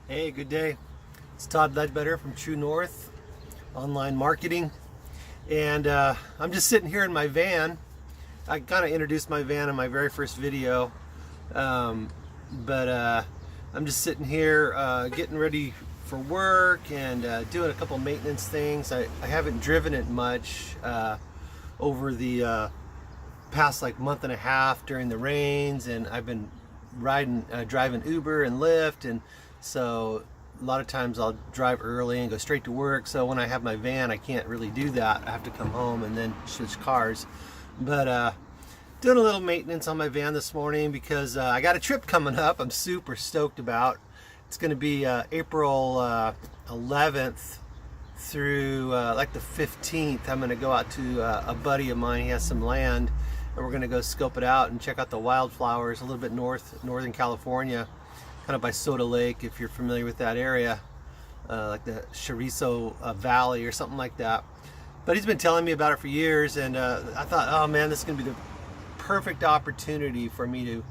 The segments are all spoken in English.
Hey, good day. It's Todd Ledbetter from True North Online Marketing. And I'm just sitting here in my van. I kind of introduced my van in my very first video. But I'm just sitting here getting ready for work and doing a couple maintenance things. I haven't driven it much over the past month and a half during the rains, and I've been driving Uber and Lyft, and so a lot of times I'll drive early and go straight to work. So when I have my van, I can't really do that. I have to come home and then switch cars. But doing a little maintenance on my van this morning because I got a trip coming up I'm super stoked about. It's going to be April 11th through the 15th. I'm going to go out to a buddy of mine. He has some land, and we're going to go scope it out and check out the wildflowers a little bit northern California, kind of by Soda Lake, if you're familiar with that area, like the Chorizo Valley or something like that. But he's been telling me about it for years, and I thought, oh man, this is going to be the perfect opportunity for me to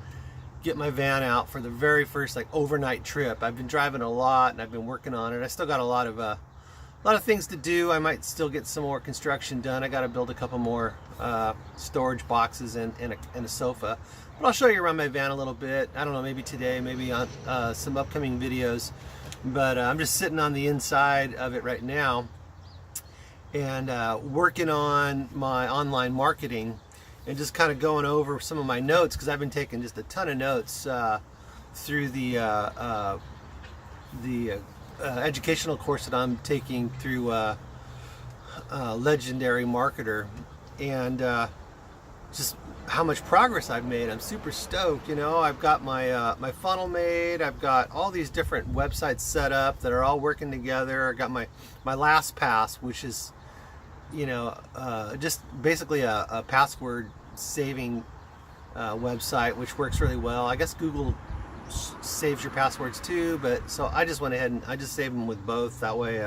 get my van out for the very first overnight trip. I've been driving a lot and I've been working on it. I still got a lot of things to do. I might still get some more construction done. I got to build a couple more storage boxes and a sofa. But I'll show you around my van a little bit. I don't know, maybe today, maybe on some upcoming videos. But I'm just sitting on the inside of it right now and working on my online marketing and just kind of going over some of my notes, because I've been taking just a ton of notes through the educational course that I'm taking through Legendary Marketer, and just how much progress I've made. I'm super stoked. I've got my funnel made. I've got all these different websites set up that are all working together. I got my LastPass, which is just basically a password saving website, which works really well. I guess Google saves your passwords too, but so I just went ahead and I just saved them with both. That way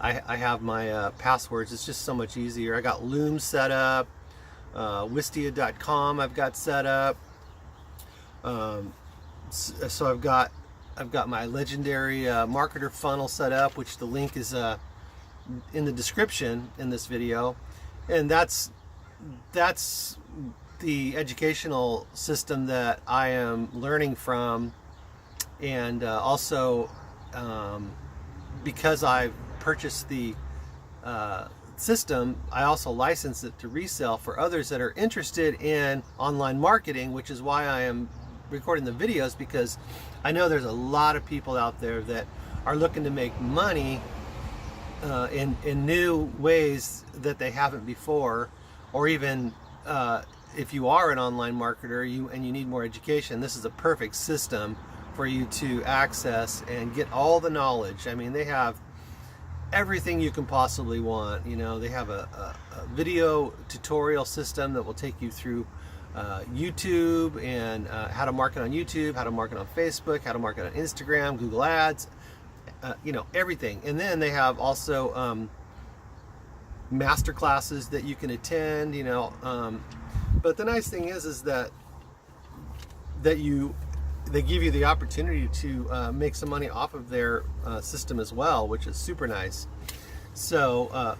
I have my passwords. It's just so much easier. I got Loom set up, Wistia.com I've got set up. So I've got my Legendary Marketer funnel set up, which the link is in the description in this video, and that's the educational system that I am learning from. And also because I've purchased the system, I also license it to resell for others that are interested in online marketing, which is why I am recording the videos, because I know there's a lot of people out there that are looking to make money in new ways that they haven't before, or even if you are an online marketer and you need more education, this is a perfect system for you to access and get all the knowledge. I mean, they have everything you can possibly want. They have a video tutorial system that will take you through YouTube and how to market on YouTube, how to market on Facebook, how to market on Instagram, Google Ads, everything. And then they have also master classes that you can attend, but the nice thing is that they give you the opportunity to make some money off of their system as well, which is super nice. So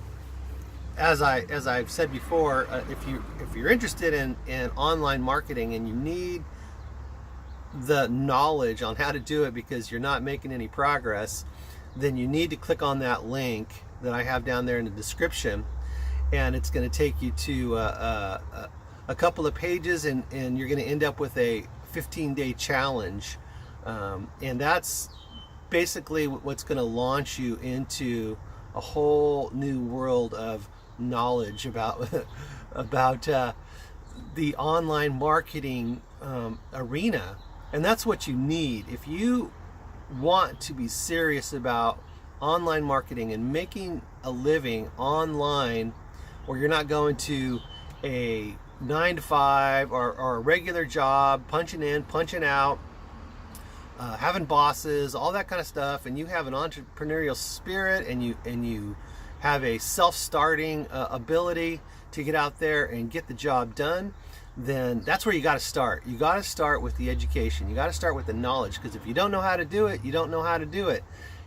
as I've said before, if you're interested in online marketing and you need the knowledge on how to do it because you're not making any progress, then you need to click on that link that I have down there in the description, and it's going to take you to a couple of pages, and you're going to end up with a 15-day challenge, and that's basically what's going to launch you into a whole new world of knowledge about the online marketing arena. And that's what you need if you want to be serious about online marketing and making a living online, where you're not going to a 9 to 5 or a regular job, punching in, punching out, having bosses, all that kind of stuff, and you have an entrepreneurial spirit, and you have a self-starting ability to get out there and get the job done, then that's where you got to start. You got to start with the education. You got to start with the knowledge, because if you don't know how to do it, you don't know how to do it.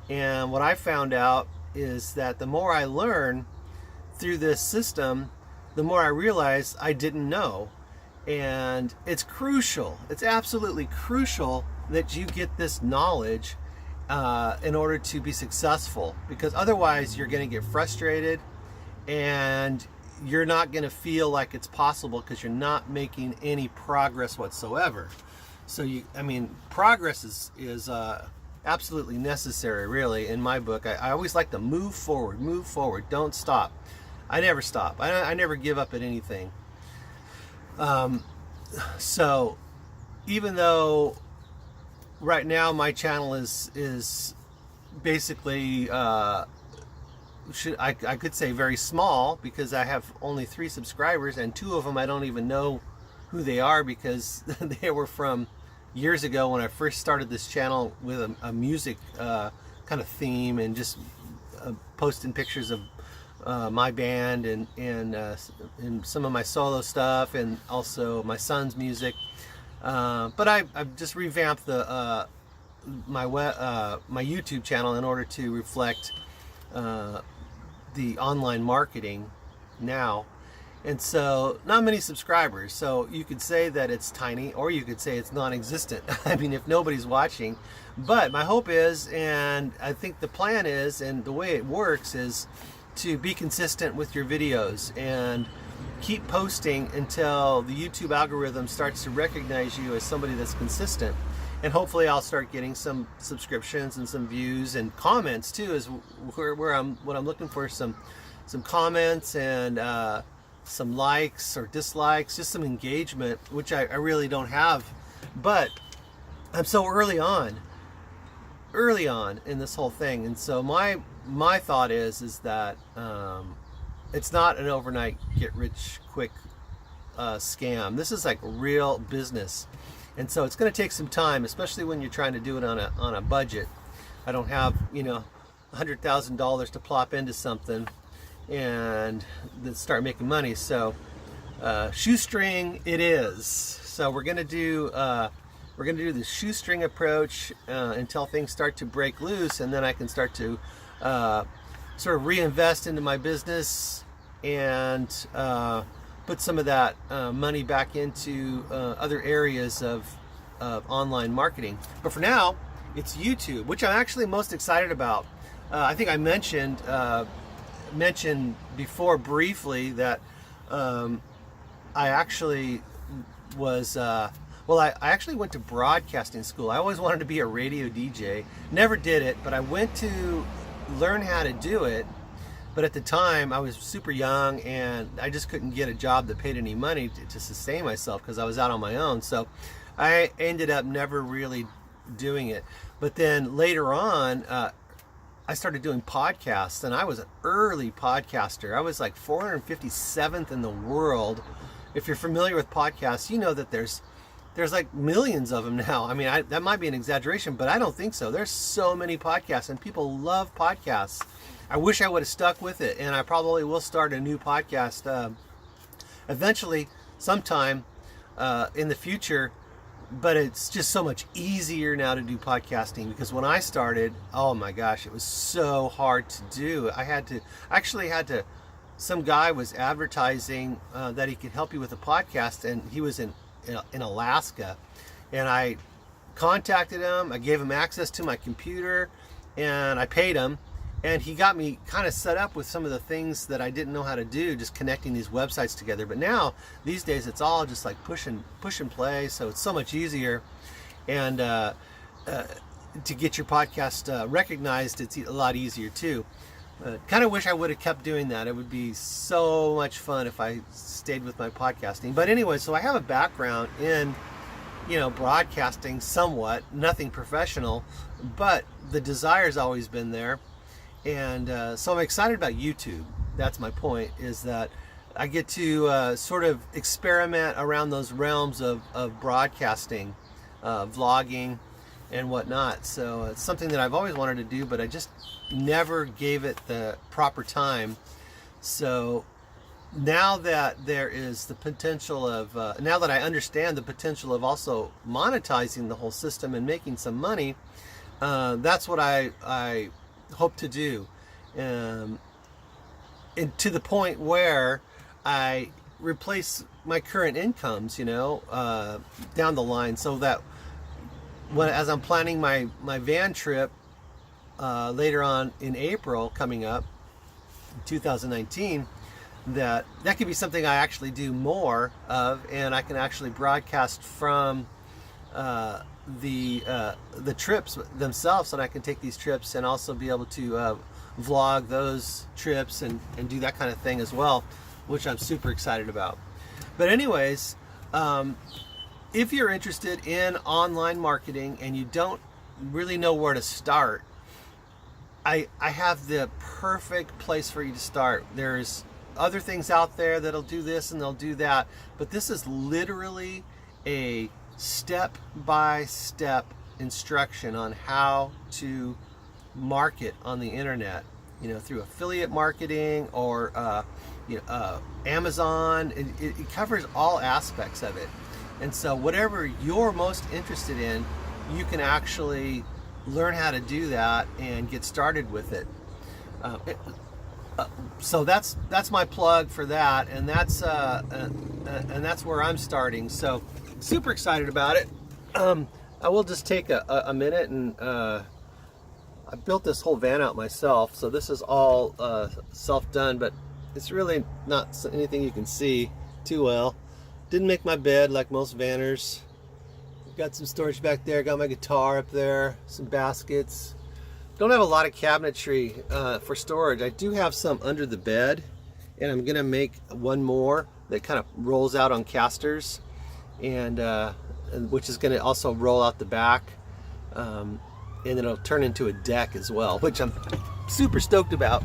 And what I found out is that the more I learn through this system, the more I realize I didn't know. And it's crucial. It's absolutely crucial that you get this knowledge in order to be successful, because otherwise you're going to get frustrated and you're not going to feel like it's possible, because you're not making any progress whatsoever. So progress is absolutely necessary, really, in my book. I always like to move forward, don't stop. I never stop. I never give up at anything. So even though right now my channel is basically I could say very small, because I have only 3 subscribers, and 2 of them I don't even know who they are, because they were from years ago when I first started this channel with a music kind of theme, and just posting pictures of my band and some of my solo stuff, and also my son's music. But I've just revamped my YouTube channel in order to reflect the online marketing now. And so not many subscribers, so you could say that it's tiny, or you could say it's non-existent. I mean, if nobody's watching. But my hope is, and I think the plan is, and the way it works is to be consistent with your videos and keep posting until the YouTube algorithm starts to recognize you as somebody that's consistent. And hopefully I'll start getting some subscriptions and some views and comments too, is what I'm looking for, some comments and some likes or dislikes, just some engagement, which I really don't have. But I'm so early on in this whole thing, and so my thought is that it's not an overnight get rich quick scam. This is like real business. And so it's going to take some time, especially when you're trying to do it on a budget. I don't have, $100,000 to plop into something and then start making money. So shoestring it is. So we're going to do the shoestring approach until things start to break loose, and then I can start to sort of reinvest into my business and put some of that money back into other areas of online marketing. But for now, it's YouTube, which I'm actually most excited about. I think I mentioned before briefly that I actually was I actually went to broadcasting school. I always wanted to be a radio DJ. Never did it, but I went to learn how to do it. But at the time, I was super young, and I just couldn't get a job that paid any money to sustain myself, because I was out on my own. So I ended up never really doing it. But then later on, I started doing podcasts, and I was an early podcaster. I was like 457th in the world. If you're familiar with podcasts, you know that there's like millions of them now. I mean, that might be an exaggeration, but I don't think so. There's so many podcasts, and people love podcasts. I wish I would have stuck with it, and I probably will start a new podcast eventually, sometime in the future. But it's just so much easier now to do podcasting, because when I started, oh my gosh, it was so hard to do. I had to, some guy was advertising that he could help you with a podcast, and he was in Alaska, and I contacted him. I gave him access to my computer, and I paid him. And he got me kind of set up with some of the things that I didn't know how to do, just connecting these websites together. But now, these days, it's all just like push and play, so it's so much easier. And to get your podcast recognized, it's a lot easier too. Kind of wish I would have kept doing that. It would be so much fun if I stayed with my podcasting. But anyway, so I have a background in broadcasting somewhat, nothing professional, but the desire's always been there. And so I'm excited about YouTube. That's my point, is that I get to sort of experiment around those realms of broadcasting, vlogging, and whatnot. So it's something that I've always wanted to do, but I just never gave it the proper time. So now that there is the potential of, now that I understand the potential of also monetizing the whole system and making some money, that's what I hope to do. And to the point where I replace my current incomes, down the line, so that as I'm planning my van trip later on in April coming up, 2019, that could be something I actually do more of, and I can actually broadcast from the trips themselves, and I can take these trips and also be able to vlog those trips and do that kind of thing as well, which I'm super excited about. But anyways, if you're interested in online marketing and you don't really know where to start, I have the perfect place for you to start. There's other things out there that'll do this and they'll do that, but this is literally a step-by-step instruction on how to market on the internet, through affiliate marketing or Amazon. It covers all aspects of it. And so whatever you're most interested in, you can actually learn how to do that and get started with it. So that's my plug for that, and that's where I'm starting. So super excited about it. I will just take a minute, and I built this whole van out myself, so this is all self-done, but it's really not anything you can see too well. Didn't make my bed like most vanners. Got some storage back there, got my guitar up there, some baskets. Don't have a lot of cabinetry for storage. I do have some under the bed, and I'm gonna make one more that kind of rolls out on casters, and which is gonna also roll out the back, and it'll turn into a deck as well, which I'm super stoked about.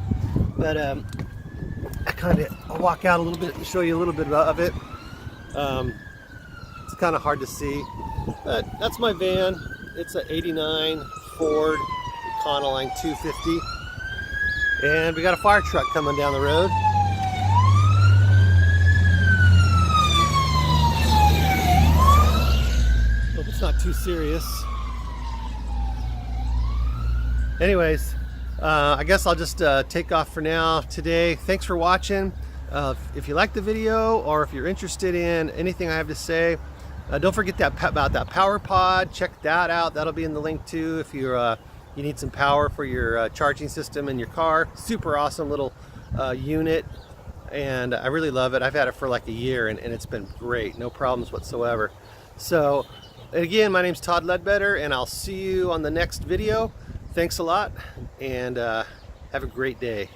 But I'll walk out a little bit and show you a little bit of it. It's kind of hard to see, but that's my van. It's an '89 Ford Econoline 250, and we got a fire truck coming down the road. Hope it's not too serious. Anyways, I guess I'll just take off for now today. Thanks for watching. If you like the video, or if you're interested in anything I have to say, don't forget about that power pod. Check that out. That'll be in the link too if you're you need some power for your charging system in your car. Super awesome little unit, and I really love it. I've had it for like a year, and it's been great. No problems whatsoever. So again, my name's Todd Ledbetter, and I'll see you on the next video. Thanks a lot, and have a great day.